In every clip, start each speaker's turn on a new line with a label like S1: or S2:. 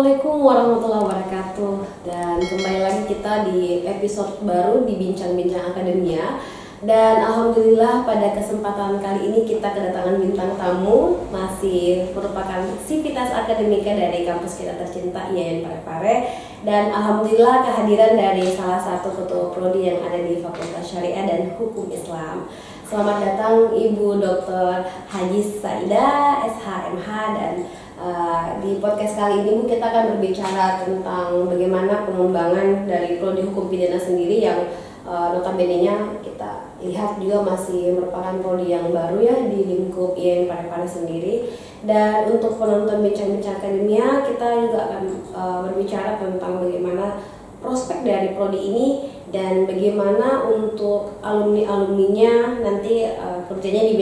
S1: Assalamualaikum warahmatullahi wabarakatuh. Dan kembali lagi kita di episode baru di Bincang-Bincang Akademia. Dan alhamdulillah pada kesempatan kali ini kita kedatangan bintang tamu, masih merupakan sivitas akademika dari kampus kita tercinta IAIN Parepare. Dan alhamdulillah kehadiran dari salah satu ketua prodi yang ada di Fakultas Syariah dan Hukum Islam. Selamat datang Ibu Dr. Haji Saidah SHMH. Dan di podcast kali ini Bu, kita akan berbicara tentang bagaimana pengembangan dari prodi hukum pidana sendiri yang notabene-nya kita lihat juga masih merupakan prodi yang baru ya di lingkup IAIN Parepare sendiri. Dan untuk penonton Bincang-Bincang Akademia, kita juga akan berbicara tentang bagaimana prospek dari prodi ini dan bagaimana untuk alumni-alumninya nanti kerjanya di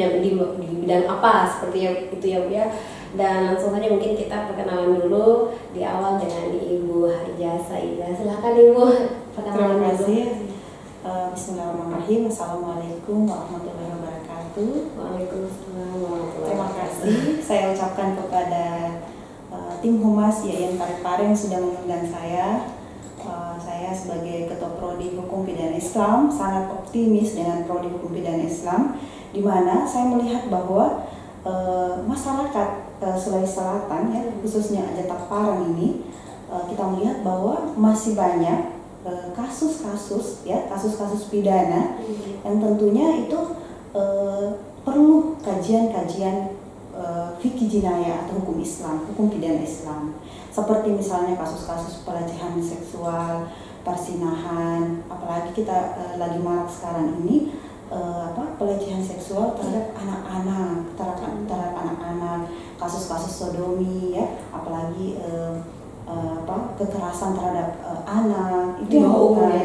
S1: bidang apa seperti itu ya Bu ya. Dan langsung saja mungkin kita perkenalan dulu di awal dengan Ibu Hajah Saidah. Silahkan Ibu perkenalan.
S2: Terima kasih. Bismillahirrahmanirrahim. Assalamualaikum warahmatullahi wabarakatuh.
S1: Waalaikumsalam warahmatullahi
S2: Terima
S1: wabarakatuh.
S2: kasih saya ucapkan kepada tim Humas IAIN Parepare yang sudah mengundang saya. Saya sebagai Ketua Prodi Hukum Pidana Islam sangat optimis dengan Prodi Hukum Pidana Islam, di mana saya melihat bahwa masyarakat Sulawesi Selatan ya, khususnya Ajat Parang ini, kita melihat bahwa masih banyak kasus-kasus pidana yang tentunya itu perlu kajian-kajian fikih jinayah atau hukum Islam, hukum pidana Islam. Seperti misalnya kasus-kasus pelecehan seksual, persinahan, apalagi kita lagi marak sekarang ini pelecehan seksual terhadap anak-anak, kasus-kasus sodomi ya, apalagi kekerasan terhadap anak itu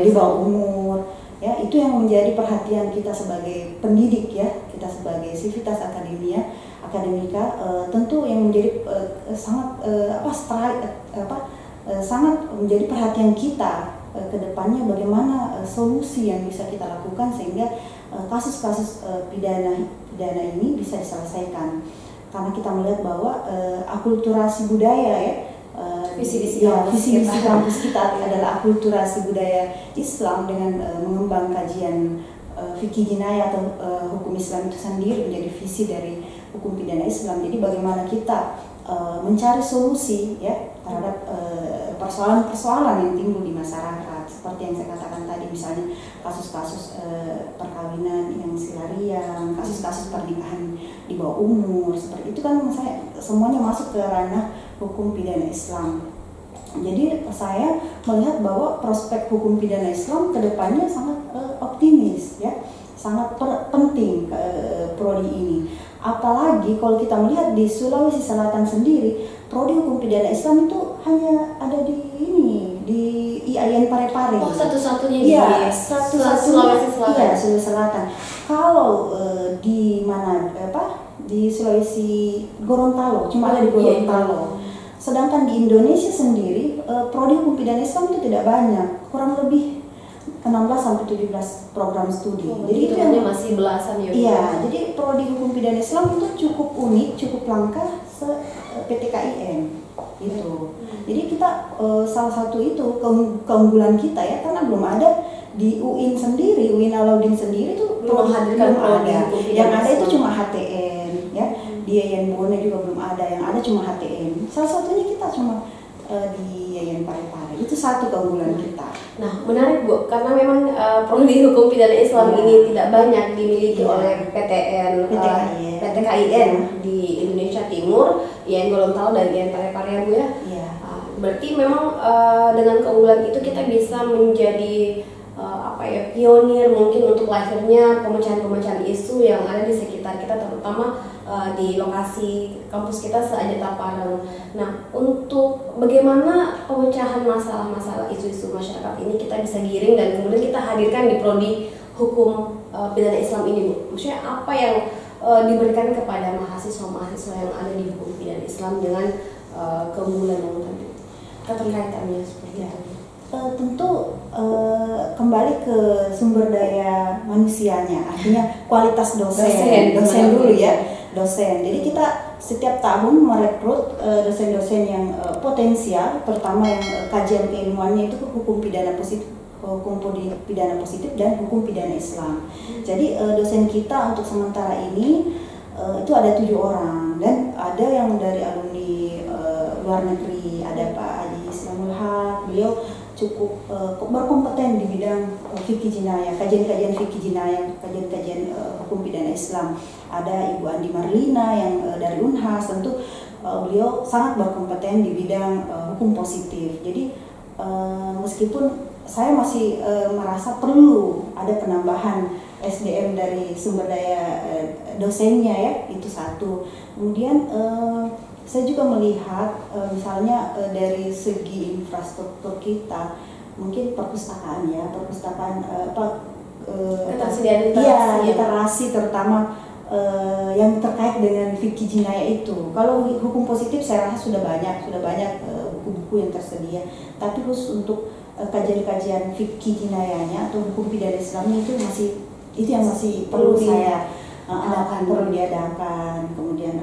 S2: di bawah umur ya, itu yang menjadi perhatian kita sebagai pendidik ya, kita sebagai sivitas akademika tentu yang menjadi sangat menjadi perhatian kita ke depannya, bagaimana solusi yang bisa kita lakukan sehingga kasus-kasus pidana ini bisa diselesaikan. Karena kita melihat bahwa akulturasi budaya ya, visi misi kampus kita adalah akulturasi budaya Islam dengan mengembang kajian fikih jinayah atau hukum Islam itu sendiri menjadi visi dari hukum pidana Islam. Jadi bagaimana kita mencari solusi ya terhadap persoalan-persoalan yang timbul di masyarakat, seperti yang saya katakan tadi, misalnya kasus-kasus perkawinan yang silarian, kasus-kasus pernikahan di bawah umur, seperti itu kan semuanya masuk ke ranah hukum pidana Islam. Jadi saya melihat bahwa prospek hukum pidana Islam kedepannya sangat optimis ya, sangat penting prodi ini. Apalagi kalau kita melihat di Sulawesi Selatan sendiri, prodi hukum pidana Islam itu hanya ada di IAIN Parepare.
S1: Oh, satu-satunya di
S2: Sulawesi Selatan. Iya, Sulawesi Selatan. Kalau di mana di Sulawesi Gorontalo, cuma ada di Gorontalo. Sedangkan di Indonesia sendiri prodi hukum pidana Islam itu tidak banyak, kurang lebih 16-17 program studi. Jadi itu yang
S1: masih belasan ya.
S2: Iya, jadi prodi hukum pidana Islam itu cukup unik, cukup langka PTKIN itu. Jadi kita salah satu itu keunggulan kita ya, karena belum ada di UIN sendiri, UIN Alauddin sendiri itu belum ada. Yang ada itu cuma HTN ya. Di IAIN Bone juga belum ada, yang ada cuma HTN. Salah satunya kita cuma di IAIN Parepare. Itu satu keunggulan kita.
S1: Nah, menarik Bu, karena memang prodi hukum pidana Islam ini tidak banyak dimiliki oleh PTKIN di Indonesia Timur, IAIN Gorontalo dan IAIN Parepare ya Bu ya. Berarti memang dengan keunggulan itu kita bisa menjadi pionir mungkin untuk lahirnya pemecahan-pemecahan isu yang ada di sekitar kita, terutama di lokasi kampus kita se-Ajat Parang. Nah, untuk bagaimana pemecahan masalah-masalah isu-isu masyarakat ini kita bisa giring dan kemudian kita hadirkan di prodi hukum pidana Islam ini Bu. Maksudnya apa yang diberikan kepada mahasiswa-mahasiswa yang ada di hukum pidana Islam dengan keunggulan yang tadi, keterkaitannya seperti itu?
S2: Tentu kembali ke sumber daya manusianya, artinya kualitas dosen dulu ya, dosen. Jadi kita setiap tahun merekrut dosen-dosen yang potensial, terutama yang kajian keilmuannya itu hukum pidana positif, dan hukum pidana Islam. Jadi dosen kita untuk sementara ini itu ada 7 orang, dan ada yang dari alumni luar negeri, ada Pak Haji Islamul Haq, beliau cukup berkompeten di bidang fikih jinayah, kajian-kajian fikih jinayah, kajian-kajian hukum pidana Islam. Ada Ibu Andi Marlina yang dari Unhas, tentu beliau sangat berkompeten di bidang hukum positif. Jadi meskipun saya masih merasa perlu ada penambahan SDM dari sumber daya dosennya ya, itu satu. Kemudian saya juga melihat misalnya dari segi infrastruktur kita, mungkin perpustakaan ya,
S1: ketersediaan
S2: literasi terutama yang terkait dengan fikih jinayah itu. Kalau hukum positif saya rasa sudah banyak buku-buku yang tersedia, tapi khusus untuk kajian-kajian fikih jinayahnya atau hukum pidana Islamnya itu yang masih perlu saya perlu diadakan. Kemudian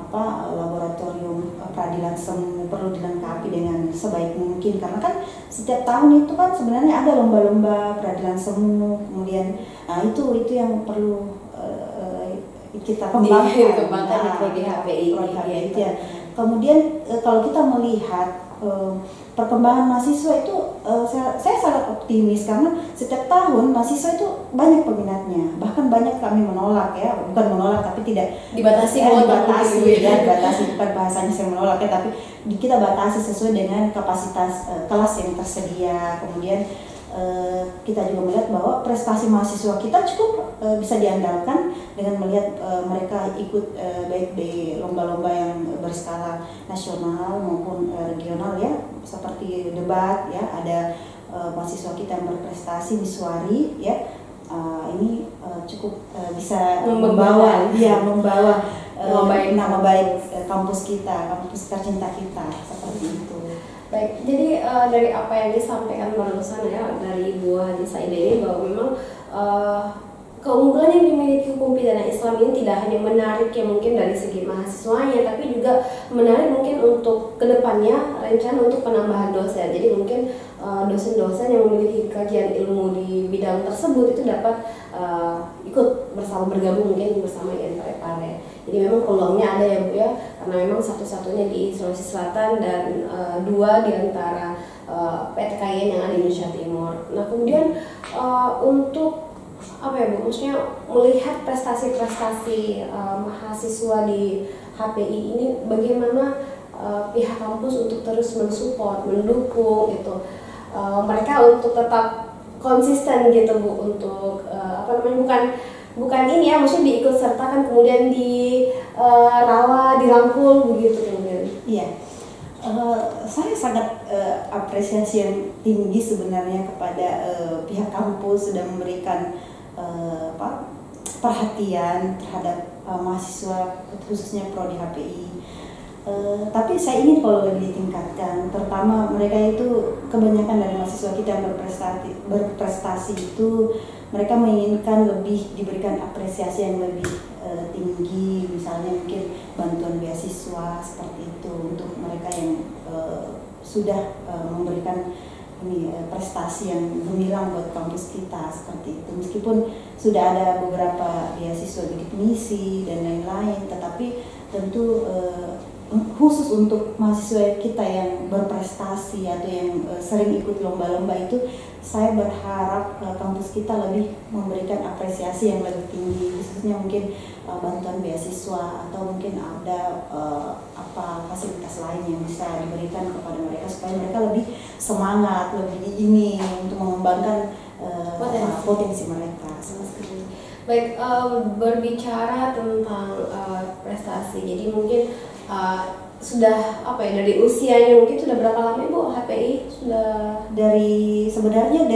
S2: laboratorium peradilan semu perlu dilengkapi dengan sebaik mungkin, karena kan setiap tahun itu kan sebenarnya ada lomba-lomba peradilan semu. Kemudian itu yang perlu kita kembangkan
S1: di prodi HPI.
S2: Itu ya. Kemudian kalau kita melihat perkembangan mahasiswa itu saya sangat optimis, karena setiap tahun mahasiswa itu banyak peminatnya, bahkan banyak kami menolak ya, bukan menolak tapi tidak
S1: dibatasi,
S2: bukan bahasanya saya menolak ya, tapi kita batasi sesuai dengan kapasitas kelas yang tersedia. Kemudian kita juga melihat bahwa prestasi mahasiswa kita cukup bisa diandalkan dengan melihat mereka ikut baik di lomba-lomba yang berskala nasional maupun regional ya, seperti debat ya, ada mahasiswa kita yang berprestasi di Suari ya, ini cukup bisa membawa nama baik kampus kita, kampus tercinta kita, seperti itu.
S1: Baik, jadi dari apa yang disampaikan barusan ya dari Ibu Haji Saidah ini, bahwa memang keunggulan yang dimiliki hukum pidana Islam ini tidak hanya menarik ya mungkin dari segi mahasiswanya, tapi juga menarik mungkin untuk kedepannya rencana untuk penambahan dosen. Jadi mungkin dosen-dosen yang memiliki kajian ilmu di bidang tersebut itu dapat ikut bergabung mungkin bersama IAIN Parepare. Jadi memang peluangnya ada ya Bu ya, karena memang satu-satunya di Sulawesi Selatan dan 2 di antara PTKIN yang ada di Indonesia Timur. Nah kemudian untuk apa ya Bu, maksudnya melihat prestasi-prestasi mahasiswa di HPI ini, bagaimana pihak kampus untuk terus mensupport, mendukung itu mereka untuk tetap konsisten gitu Bu, untuk bukan ini ya, maksudnya diikut sertakan kemudian dirangkul begitu kemudian.
S2: Iya, saya sangat apresiasi yang tinggi sebenarnya kepada pihak kampus sudah memberikan perhatian terhadap mahasiswa khususnya prodi HPI. Tapi saya ingin kalau lebih ditingkatkan, terutama mereka itu kebanyakan dari mahasiswa kita yang berprestasi itu mereka menginginkan lebih diberikan apresiasi yang lebih tinggi, misalnya mungkin bantuan beasiswa seperti itu untuk mereka yang sudah memberikan prestasi yang gemilang buat kampus kita seperti itu. Meskipun sudah ada beberapa beasiswa bidik misi dan lain-lain, tetapi tentu khusus untuk mahasiswa kita yang berprestasi atau yang sering ikut lomba-lomba itu, saya berharap kampus kita lebih memberikan apresiasi yang lebih tinggi, khususnya mungkin bantuan beasiswa atau mungkin ada fasilitas lain yang bisa diberikan kepada mereka supaya mereka lebih semangat, lebih untuk mengembangkan potensi mereka.
S1: Baik, berbicara tentang prestasi, jadi mungkin sudah dari usianya mungkin sudah berapa lama Ibu HPI sudah
S2: sebenarnya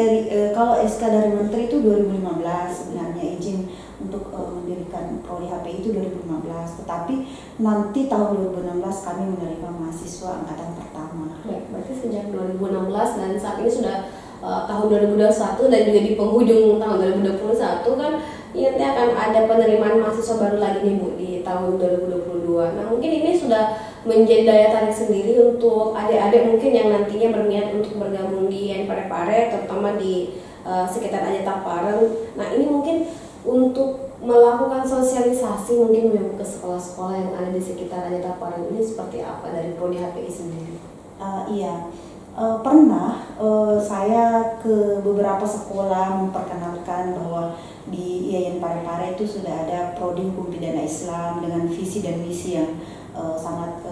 S2: kalau SK dari Menteri itu 2015 sebenarnya izin untuk mendirikan prodi HPI itu 2015, tetapi nanti tahun 2016 kami menerima mahasiswa angkatan pertama.
S1: Baik, berarti sejak 2016 dan saat ini sudah tahun 2021 dan juga di penghujung tahun 2021 kan ini akan ada penerimaan mahasiswa baru lagi nih Bu di tahun 2022. 2022. Nah mungkin ini sudah menjadi daya tarik sendiri untuk adik-adik mungkin yang nantinya berniat untuk bergabung di YN Parepare, terutama di sekitar Ajeta Pareng. Nah ini mungkin untuk melakukan sosialisasi mungkin ke sekolah-sekolah yang ada di sekitar Ajeta Pareng ini seperti apa dari Prodi HPI sendiri?
S2: Iya, pernah saya ke beberapa sekolah memperkenalkan bahwa di YN Parepare itu sudah ada Prodi Hukum Pidana Islam dengan visi dan misi yang sangat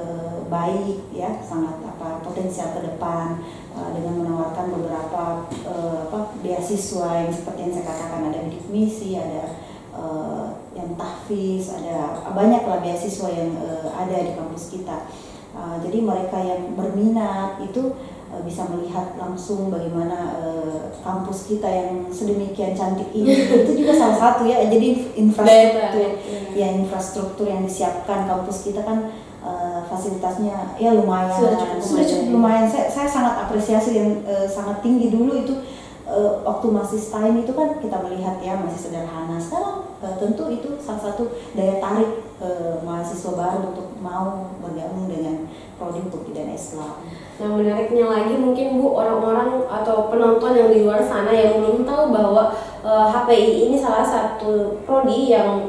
S2: baik ya, sangat potensial ke depan, dengan menawarkan beberapa beasiswa yang seperti yang saya katakan, ada bidik misi, ada yang tahfiz, ada banyaklah beasiswa yang ada di kampus kita. Jadi mereka yang berminat itu bisa melihat langsung bagaimana kampus kita yang sedemikian cantik ini. Itu juga salah satu ya, jadi infrastruktur yang disiapkan kampus kita kan fasilitasnya ya lumayan, sudah cukup lumayan. Saya sangat apresiasi yang sangat tinggi. Dulu itu waktu masih STAIM itu kan kita melihat ya masih sederhana. Sekarang tentu itu salah satu daya tarik mahasiswa baru untuk mau bergabung dengan Prodi Hukum Pidana Islam.
S1: Nah menariknya lagi mungkin Bu, orang-orang atau penonton yang di luar sana yang belum tahu bahwa HPI ini salah satu prodi yang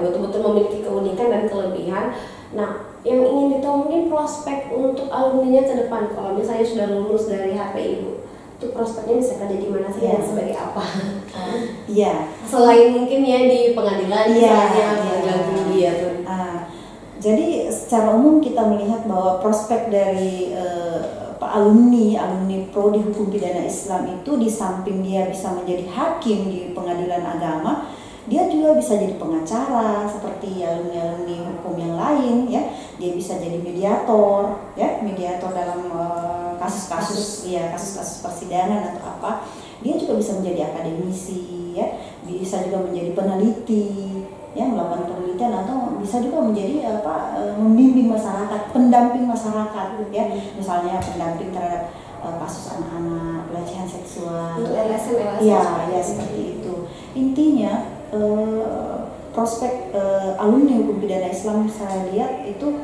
S1: betul-betul memiliki keunikan dan kelebihan. Nah yang ingin ditahu mungkin prospek untuk alumninya ke depan kalau misalnya sudah lulus dari HPI Bu, itu prospeknya bisa kerja di mana saja dan sebagai apa?
S2: Iya.
S1: Selain mungkin ya di pengadilan, pengadilan tinggi ya tuh.
S2: Jadi secara umum kita melihat bahwa prospek dari alumni Prodi Hukum Pidana Islam itu, di samping dia bisa menjadi hakim di pengadilan agama, dia juga bisa jadi pengacara seperti alumni hukum yang lain ya. Dia bisa jadi mediator ya, mediator dalam kasus-kasus persidangan atau apa. Dia juga bisa menjadi akademisi ya, bisa juga menjadi peneliti ya, melakukan penelitian, atau bisa juga menjadi membimbing masyarakat, pendamping masyarakat ya. Misalnya pendamping terhadap kasus anak-anak, pelecehan seksual.
S1: Untuk LSM.
S2: Ya seperti itu. Intinya prospek alumni hukum pidana Islam saya lihat itu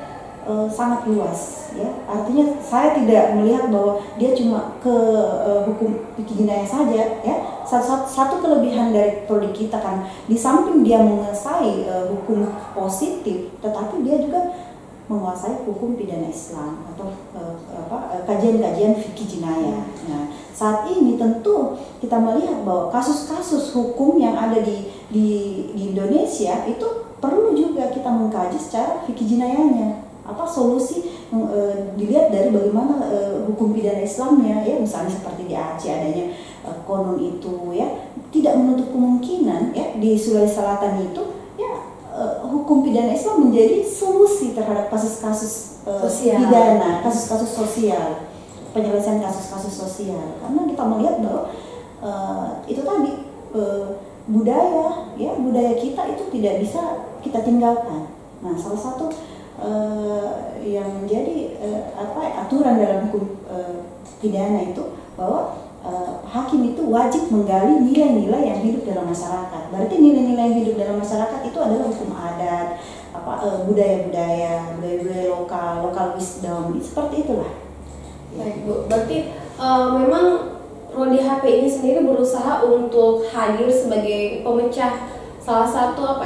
S2: sangat luas ya. Artinya saya tidak melihat bahwa dia cuma ke hukum fikih jinayah saja ya. Satu kelebihan dari prodi kita kan, di samping dia menguasai hukum positif, tetapi dia juga menguasai hukum pidana Islam atau kajian-kajian fikih jinayah. Nah, saat ini tentu kita melihat bahwa kasus-kasus hukum yang ada di Indonesia itu perlu juga kita mengkaji secara fikih jinayahnya. Apa solusi dilihat dari bagaimana hukum pidana Islamnya ya, misalnya seperti di Aceh adanya konon itu ya, tidak menutup kemungkinan ya di Sulawesi Selatan itu ya hukum pidana Islam menjadi solusi terhadap kasus-kasus pidana, kasus-kasus sosial, penyelesaian kasus-kasus sosial. Karena kita melihat bahwa itu tadi budaya kita itu tidak bisa kita tinggalkan. Nah, salah satu yang menjadi aturan dalam hukum pidana itu bahwa hakim itu wajib menggali nilai-nilai yang hidup dalam masyarakat. Berarti nilai-nilai yang hidup dalam masyarakat itu adalah hukum adat, budaya-budaya lokal wisdom, seperti itulah.
S1: Baik Bu, berarti memang Prodi HP ini sendiri berusaha untuk hadir sebagai pemecah, salah satu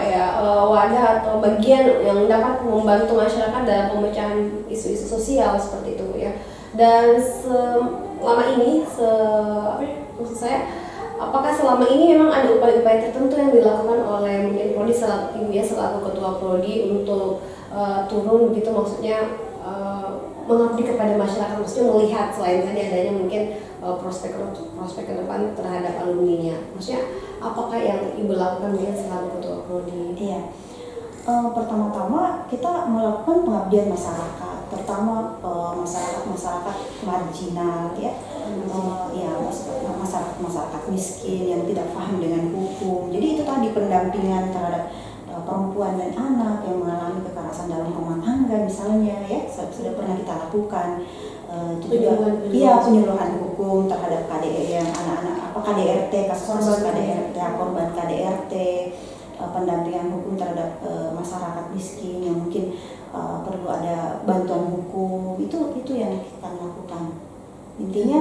S1: wadah atau bagian yang dapat membantu masyarakat dalam pemecahan isu-isu sosial seperti itu ya. Dan selama ini maksud saya, apakah selama ini memang ada upaya-upaya tertentu yang dilakukan oleh mungkin Prodi selaku ketua Prodi untuk turun begitu, maksudnya mengabdi kepada masyarakat, maksudnya melihat selain tadi adanya mungkin prospek ke depan terhadap alumninya, maksudnya apakah yang Ibu lakukan mungkin selaku ketua Prodi?
S2: Iya, pertama-tama kita melakukan pengabdian masyarakat, terutama masyarakat marginal ya, masyarakat miskin yang tidak paham dengan hukum. Jadi itu tadi pendampingan terhadap perempuan dan anak yang mengalami kekerasan dalam rumah tangga misalnya ya, sudah pernah kita lakukan. Itu juga penyuluhan hukum terhadap KDR yang anak-anak KDRT, kasus-kasus KDRT, korban KDRT, pendampingan hukum terhadap masyarakat miskin yang mungkin perlu ada bantuan hukum, itu yang kita lakukan. Intinya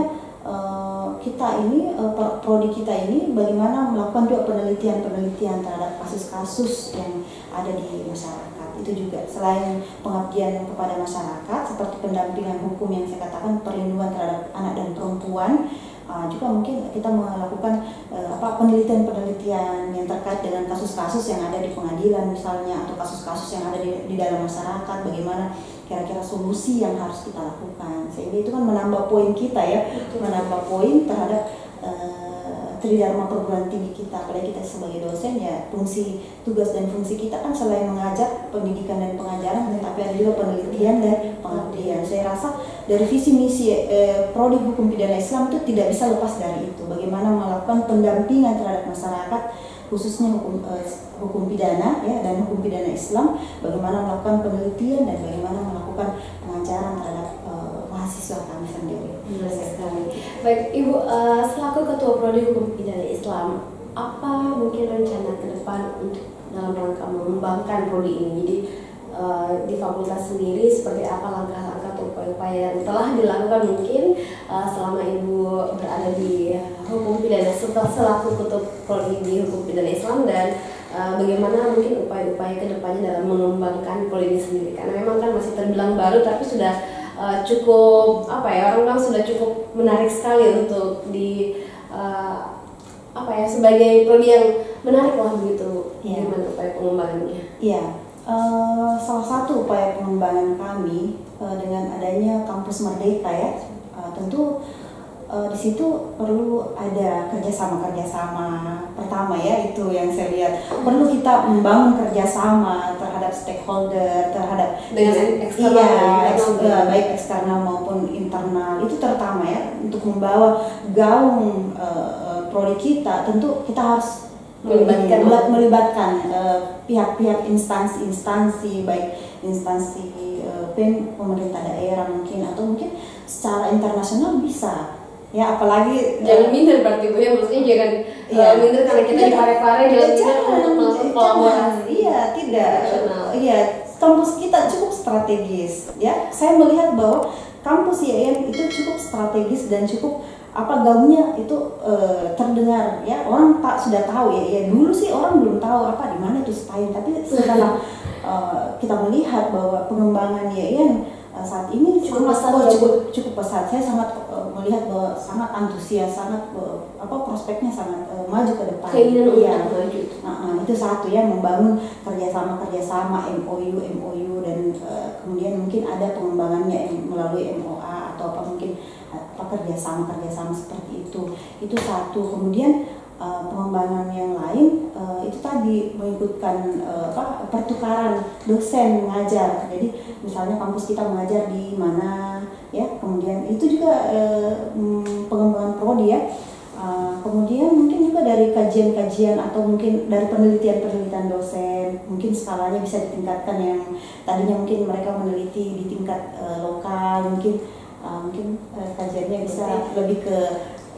S2: kita ini prodi kita ini bagaimana melakukan juga penelitian terhadap kasus-kasus yang ada di masyarakat. Itu juga selain pengabdian kepada masyarakat seperti pendampingan hukum yang saya katakan, perlindungan terhadap anak dan perempuan, juga mungkin kita melakukan penelitian yang terkait dengan kasus-kasus yang ada di pengadilan misalnya, atau kasus-kasus yang ada di dalam masyarakat, bagaimana kira-kira solusi yang harus kita lakukan, sehingga itu kan menambah poin kita ya, menambah poin terhadap tridharma perguruan tinggi kita. Apalagi kita sebagai dosen ya, fungsi tugas dan fungsi kita kan selain mengajar, pendidikan dan pengajaran, tetapi ada juga penelitian dan pengabdian. Saya rasa dari visi misi prodi hukum pidana Islam itu tidak bisa lepas dari itu, bagaimana melakukan pendampingan terhadap masyarakat, khususnya hukum pidana ya, dan hukum pidana Islam, bagaimana melakukan penelitian dan bagaimana melakukan pengajaran terhadap mahasiswa kami sendiri.
S1: Benar sekali. Baik Ibu, selaku Ketua Prodi Hukum Pidana Islam, apa mungkin rencana ke depan untuk dalam rangka mengembangkan prodi ini? Jadi di fakultas sendiri seperti apa langkah-langkah atau upaya-upaya yang telah dilakukan mungkin selama Ibu berada di hukum pidana selaku Ketua Prodi di Hukum Pidana Islam, dan bagaimana mungkin upaya-upaya ke depannya dalam mengembangkan prodi ini sendiri? Karena memang kan masih terbilang baru, tapi sudah cukup orang-orang sudah cukup menarik sekali untuk sebagai prodi yang menarik lah begitu. Gimana upaya pengembangannya?
S2: Iya, salah satu upaya pengembangan kami dengan adanya kampus Merdeka ya, tentu di situ perlu ada kerjasama. Pertama ya, itu yang saya lihat, perlu kita membangun kerjasama terhadap stakeholder, terhadap
S1: dengan eksternal,
S2: baik eksternal maupun internal. Itu terutama ya, untuk membawa gaung prodi kita, tentu kita harus melibatkan pihak-pihak instansi, baik instansi pemerintah daerah mungkin, atau mungkin secara internasional bisa. Ya, apalagi
S1: jangan minder berarti Bu ya, maksudnya jangan minder karena kita di Parepare, jangan minder untuk melakukan kolaborasi.
S2: Iya, tidak. Iya, kampus kita cukup strategis ya. Saya melihat bahwa kampus IAIN itu cukup strategis dan cukup gaungnya itu terdengar ya, orang sudah tahu ya. Dulu sih orang belum tahu di mana itu STAIN, tapi setelah kita melihat bahwa pengembangan IAIN saat ini cukup pesat. Saya sangat melihat bahwa sangat antusias, sangat prospeknya sangat maju ke depan.
S1: Keinginan untuk maju.
S2: Itu satu ya, membangun kerjasama MOU dan kemudian mungkin ada pengembangannya melalui MOA atau mungkin kerjasama seperti itu. Itu satu. Kemudian pengembangan yang lain itu tadi mengikutkan pertukaran dosen mengajar. Jadi misalnya kampus kita mengajar di mana ya, kemudian itu juga pengembangan prodi ya. Kemudian mungkin juga dari kajian-kajian atau mungkin dari penelitian dosen, mungkin skalanya bisa ditingkatkan, yang tadinya mungkin mereka meneliti di tingkat lokal, mungkin kajiannya bisa lebih ke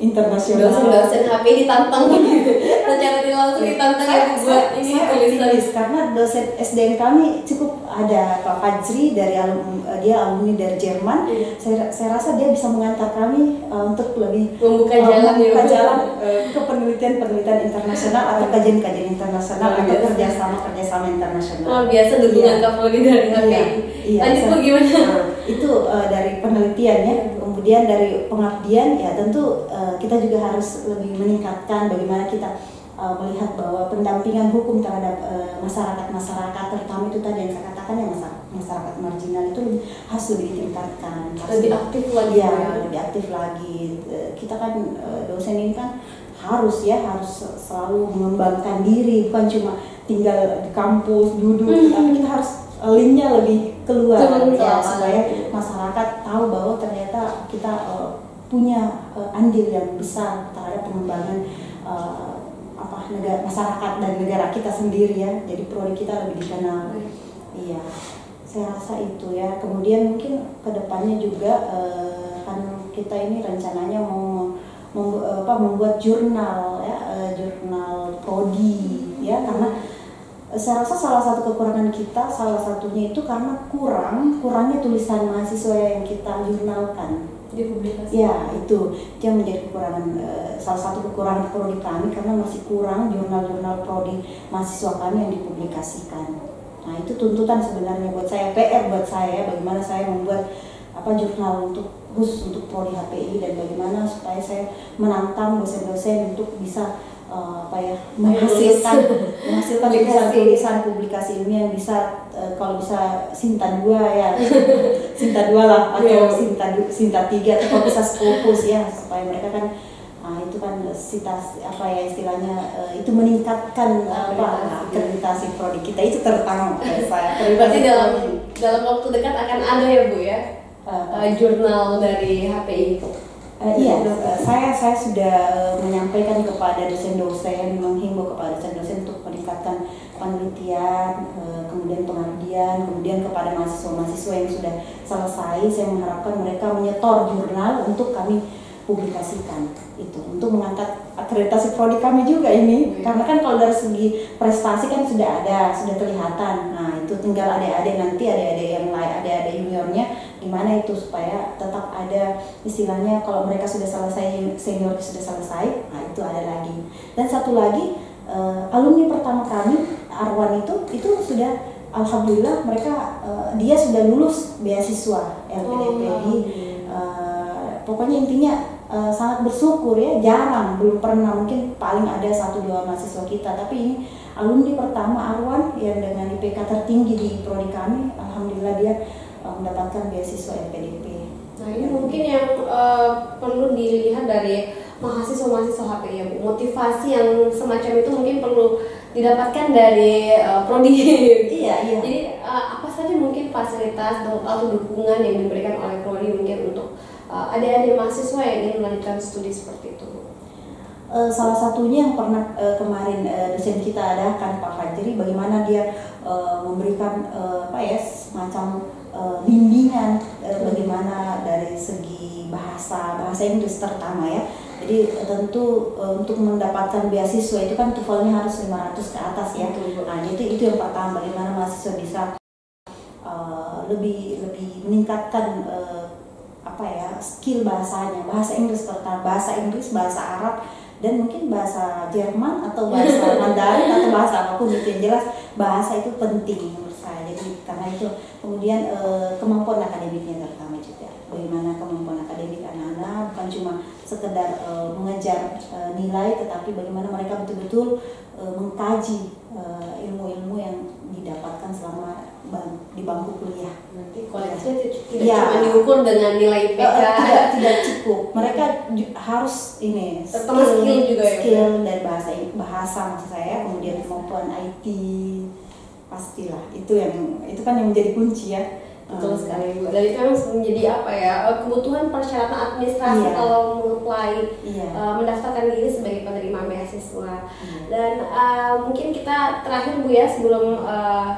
S2: internasional.
S1: Dosen HP ditantang secara tidak langsung ditantang ya buat ini tulisan.
S2: Karena dosen SDM kami cukup ada Pak Fajri dia alumni dari Jerman. Saya rasa dia bisa mengantar kami untuk lebih
S1: membuka jalan
S2: ke penelitian internasional atau kajian internasional atau kerjasama internasional.
S1: Luar biasa dukungan Kapolri dari HPI. Lanjut Bu, gimana?
S2: Itu dari penelitian ya. Kemudian dari pengabdian ya, tentu kita juga harus lebih meningkatkan bagaimana kita melihat bahwa pendampingan hukum terhadap masyarakat, terutama itu tadi yang saya katakan ya, masyarakat marginal itu harus lebih ditingkatkan,
S1: lebih aktif lagi
S2: ya, lebih aktif lagi. Kita kan dosen ini kan harus selalu mengembangkan diri, bukan cuma tinggal di kampus duduk, tapi kita harus linknya lebih keluar ya, supaya masyarakat tahu bahwa ternyata kita punya andil yang besar terhadap pengembangan masyarakat dan negara kita sendiri ya. Jadi prodi kita lebih dikenal. Iya, saya rasa itu ya. Kemudian mungkin kedepannya juga kan kita ini rencananya mau membuat jurnal ya, jurnal prodi ya, karena Saya rasa salah satu kekurangan kita, salah satunya itu karena kurangnya tulisan mahasiswa yang kita jurnalkan.
S1: Dipublikasi.
S2: Ya, itu yang menjadi kekurangan, salah satu kekurangan prodi kami, karena masih kurang jurnal-jurnal prodi mahasiswa kami yang dipublikasikan. Nah, itu tuntutan sebenarnya buat saya, PR buat saya, bagaimana saya membuat jurnal khusus untuk prodi HPI, dan bagaimana supaya saya menantang dosen-dosen untuk bisa menghasilkan tulisan publikasi ilmiah yang bisa, kalau bisa Sinta 2 ya, Sinta 2 lah, atau Sinta 3, atau kalau bisa Scopus ya, supaya mereka kan itu kan istilahnya itu meningkatkan akreditasi prodi kita, itu terutama saya.
S1: Berarti dalam waktu dekat akan ada ya Bu ya, jurnal dari HPI itu.
S2: Iya, saya sudah menyampaikan kepada dosen-dosen, menghimbau kepada dosen-dosen untuk meningkatkan penelitian, kemudian pengabdian, kemudian kepada mahasiswa-mahasiswa yang sudah selesai, saya mengharapkan mereka menyetor jurnal untuk kami publikasikan, itu untuk mengangkat akreditasi prodi kami juga ini. Karena kan kalau dari segi prestasi kan sudah kelihatan. Nah, itu tinggal adik-adik yang lain, adik-adik juniornya gimana itu supaya tetap ada, istilahnya kalau mereka sudah selesai, senior sudah selesai, nah itu ada lagi. Dan satu lagi, alumni pertama kami Arwan itu sudah, alhamdulillah mereka dia sudah lulus beasiswa LPDP di pokoknya intinya sangat bersyukur ya, belum pernah, mungkin paling ada 1-2 mahasiswa kita, tapi ini alumni pertama Arwan yang dengan IPK tertinggi di prodi kami, alhamdulillah dia mendapatkan beasiswa LPDP.
S1: Nah, ini mungkin yang perlu dilihat dari mahasiswa-mahasiswa HPI ya Bu. Motivasi yang semacam itu mungkin perlu didapatkan dari prodi.
S2: Iya.
S1: Jadi apa saja mungkin fasilitas atau dukungan yang diberikan oleh prodi mungkin untuk adik-adik mahasiswa yang ingin melanjutkan studi seperti itu?
S2: Salah satunya yang pernah kemarin dosen kita adakan, Pak Fajri, bagaimana dia memberikan semacam bimbingan bagaimana dari segi bahasa Inggris terutama ya. Jadi tentu untuk mendapatkan beasiswa itu kan TOEFL-nya harus 500 ke atas ya. Nah, itu yang pertama, bagaimana mahasiswa bisa lebih meningkatkan skill bahasanya, bahasa Inggris terutama, bahasa Inggris, bahasa Arab, dan mungkin bahasa Jerman atau bahasa Mandarin atau bahasa apapun itu, yang jelas bahasa itu penting menurut saya. Jadi karena itu kemudian kemampuan akademiknya terutama juga, bagaimana kemampuan akademik anak-anak bukan cuma sekedar mengejar nilai, tetapi bagaimana mereka betul-betul mengkaji ilmu-ilmu yang didapatkan selama di bangku kuliah.
S1: Nanti kualitasnya tidak cuma diukur dengan nilai IPK.
S2: Tidak cukup. Mereka harus ini
S1: skill juga ya.
S2: Skill dari bahasa maksud saya, kemudian kemampuan IT, pastilah. Itu kan yang menjadi kunci ya.
S1: Betul sekali Bu. Dan itu memang menjadi kebutuhan persyaratan administrasi kalau mengapply mendaftarkan diri sebagai penerima beasiswa. Dan mungkin kita terakhir Bu ya, sebelum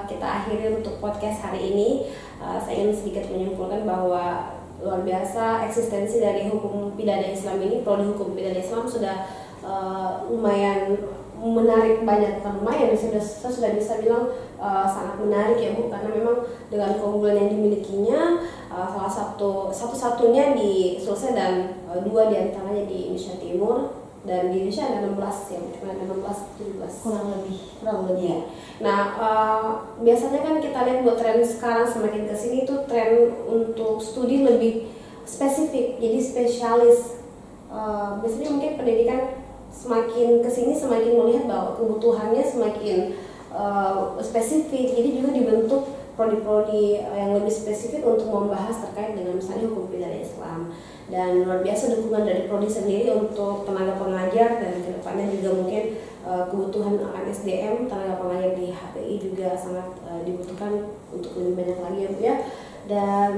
S1: kita akhiri untuk podcast hari ini, saya ingin sedikit menyimpulkan bahwa luar biasa eksistensi dari hukum pidana Islam ini, prodi hukum pidana Islam sudah lumayan menarik, bukan lumayan, saya sudah bisa bilang sangat menarik ya Bu, karena memang dengan keunggulan yang dimilikinya, salah satu-satunya di Sulsel dan 2 diantaranya di Indonesia Timur, dan di Indonesia ada 16 ya, mungkin ada 16-17 kurang lebih.
S2: Ya.
S1: Nah, biasanya kan kita lihat buat tren sekarang semakin kesini itu tren untuk studi lebih spesifik, jadi spesialis. Biasanya mungkin pendidikan semakin kesini semakin melihat bahwa kebutuhannya semakin spesifik, jadi juga dibentuk prodi-prodi yang lebih spesifik untuk membahas terkait dengan misalnya hukum pidana Islam. Dan luar biasa dukungan dari prodi sendiri untuk tenaga pengajar, dan kedepannya juga mungkin kebutuhan akan SDM tenaga pengajar di HPI juga sangat dibutuhkan untuk lebih banyak lagi ya Bu ya. Dan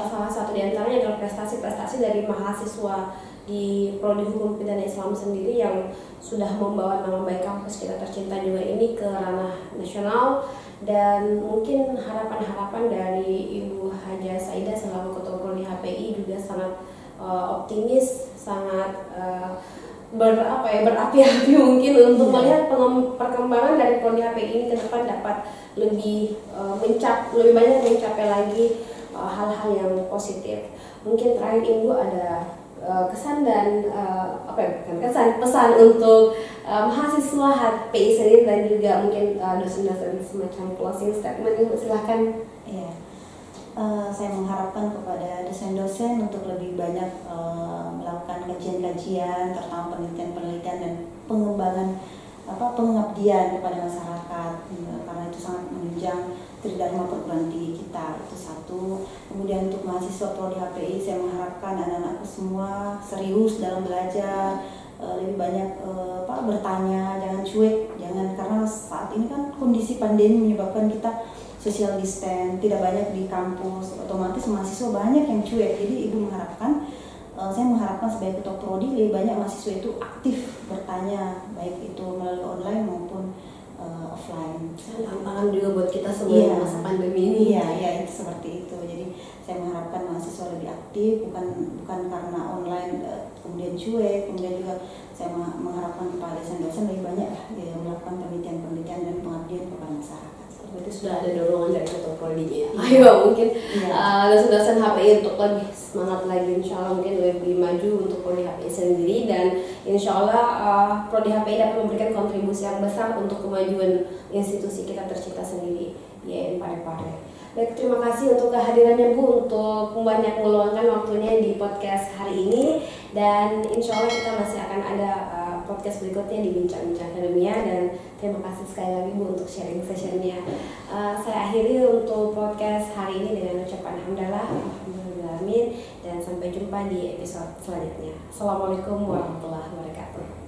S1: salah satu diantaranya adalah prestasi-prestasi dari mahasiswa di prodi hukum pidana Islam sendiri yang sudah membawa nama baik kampus kita tercinta juga ini ke ranah nasional. Dan mungkin harapan-harapan dari Ibu Haja Saidah selaku Ketua Prodi HPI juga sangat optimis, sangat berapi-api mungkin untuk melihat perkembangan dari prodi HPI ini ke depan dapat lebih banyak mencapai lagi hal-hal yang positif. Mungkin terakhir Ibu ada kesan dan pesan untuk mahasiswa HPI sendiri dan juga mungkin dosen-dosen semacam closing statement. Ibu silahkan.
S2: Iya. Saya mengharapkan kepada dosen-dosen untuk lebih banyak melakukan kajian-kajian, terutama penelitian-penelitian dan pengembangan pengabdian kepada masyarakat, karena itu sangat menunjang tridharma perguruan tinggi kita. Itu satu. Kemudian untuk mahasiswa prodi HPI, saya mengharapkan anak-anakku semua serius dalam belajar, lebih banyak bertanya, jangan cuek, karena saat ini kan kondisi pandemi menyebabkan kita social distance, tidak banyak di kampus, otomatis mahasiswa banyak yang cuek. Jadi saya mengharapkan sebagai ketua prodi lebih banyak mahasiswa itu aktif bertanya, baik itu melalui online maupun offline.
S1: Tantangan juga buat kita semua masa pandemi ini.
S2: Iya, itu seperti itu. Jadi saya mengharapkan mahasiswa lebih aktif, bukan karena online kemudian cuek. Kemudian juga saya mengharapkan kepada dosen-dosen lebih banyak melakukan penelitian-penelitian dan pengabdian kepada masyarakat.
S1: Berarti sudah ada dorongan dari ketua prodinya. Ayo mungkin dosen-dosen HPI untuk lebih semangat lagi, insya Allah mungkin lebih maju untuk prodi HPI sendiri, dan insya Allah prodi HPI dapat memberikan kontribusi yang besar untuk kemajuan institusi kita tercipta sendiri di IAIN Parepare. Baik, terima kasih untuk kehadirannya Bu, untuk banyak meluangkan waktunya di podcast hari ini, dan insya Allah kita masih akan ada podcast berikutnya di Bincang-Bincang Akademia, dan terima kasih sekali lagi Bu untuk sharing sessionnya. Saya akhiri untuk podcast hari ini dengan ucapan alhamdulillah, dan sampai jumpa di episode selanjutnya. Assalamualaikum warahmatullahi wabarakatuh.